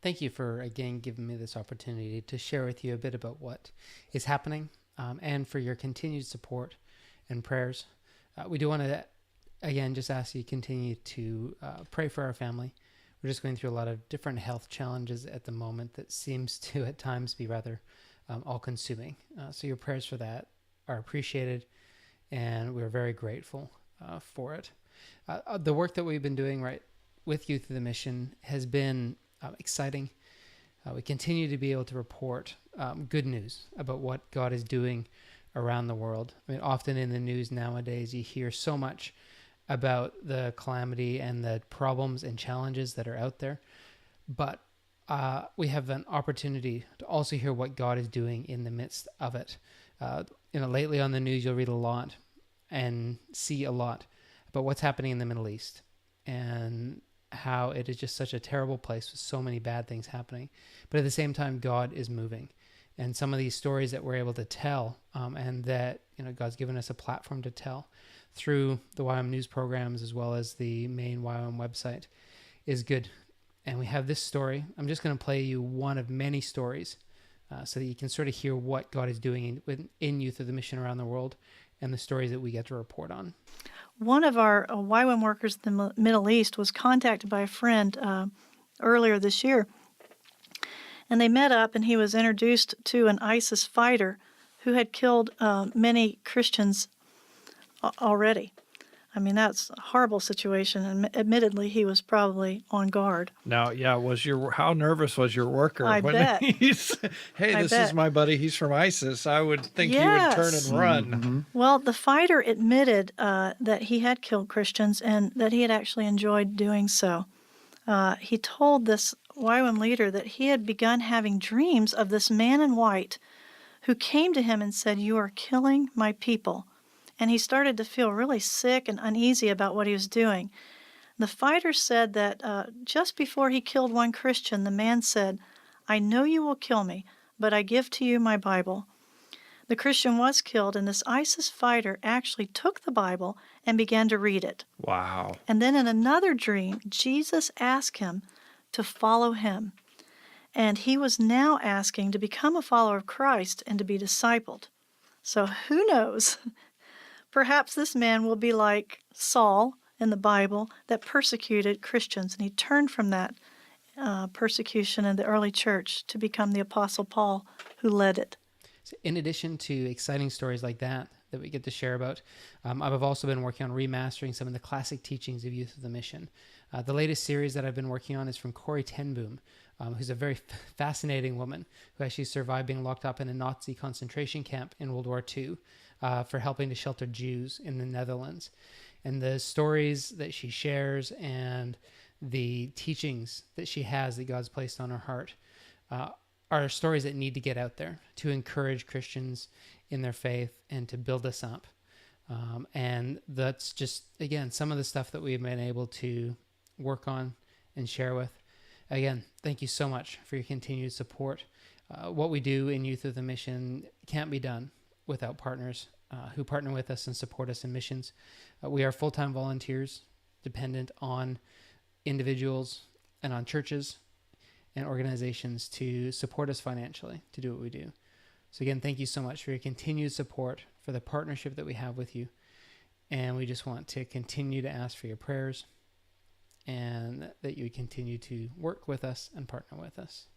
Thank you for again giving me this opportunity to share with you a bit about what is happening, and for your continued support and prayers. We do want to again just ask you to continue to pray for our family. We're just going through a lot of different health challenges at the moment that seems to at times be rather all-consuming. So your prayers for that are appreciated, and we're very grateful for it. The work that we've been doing right with Youth of the Mission has been exciting. We continue to be able to report good news about what God is doing around the world. I mean, often in the news nowadays, you hear so much about the calamity and the problems and challenges that are out there. But we have an opportunity to also hear what God is doing in the midst of it. Lately on the news, you'll read a lot and see a lot about what's happening in the Middle East and how it is just such a terrible place with so many bad things happening. But at the same time, God is moving. And some of these stories that we're able to tell, and that God's given us a platform to tell through the YWAM news programs as well as the main YWAM website, is good. And we have this story. I'm just going to play you one of many stories so that you can sort of hear what God is doing in Youth of the Mission around the world and the stories that we get to report on. One of our YWAM workers in the Middle East was contacted by a friend earlier this year, and they met up, and he was introduced to an ISIS fighter who had killed many Christians already. I mean, that's a horrible situation, and admittedly, he was probably on guard. Now, yeah, how nervous was your worker I when bet. this is my buddy, he's from ISIS? I would think he would turn and run. Mm-hmm. Well, the fighter admitted that he had killed Christians and that he had actually enjoyed doing so. He told this YWAM leader that he had begun having dreams of this man in white who came to him and said, "You are killing my people." And he started to feel really sick and uneasy about what he was doing. The fighter said that just before he killed one Christian, the man said, "I know you will kill me, but I give to you my Bible." The Christian was killed, and this ISIS fighter actually took the Bible and began to read it. Wow. And then in another dream, Jesus asked him to follow him. And he was now asking to become a follower of Christ and to be discipled. So who knows? Perhaps this man will be like Saul in the Bible that persecuted Christians, and he turned from that persecution in the early church to become the Apostle Paul, who led it. So in addition to exciting stories like that we get to share about, I've also been working on remastering some of the classic teachings of Youth of the Mission. The latest series that I've been working on is from Corrie ten Boom, who's a very fascinating woman who actually survived being locked up in a Nazi concentration camp in World War II for helping to shelter Jews in the Netherlands. And the stories that she shares and the teachings that she has that God's placed on her heart are stories that need to get out there to encourage Christians in their faith and to build us up. And that's just, again, some of the stuff that we've been able to work on and share with. Again, thank you so much for your continued support. What we do in Youth of the Mission can't be done without partners who partner with us and support us in missions. We are full-time volunteers dependent on individuals and on churches and organizations to support us financially to do what we do. So again, thank you so much for your continued support, for the partnership that we have with you. And we just want to continue to ask for your prayers and that you would continue to work with us and partner with us.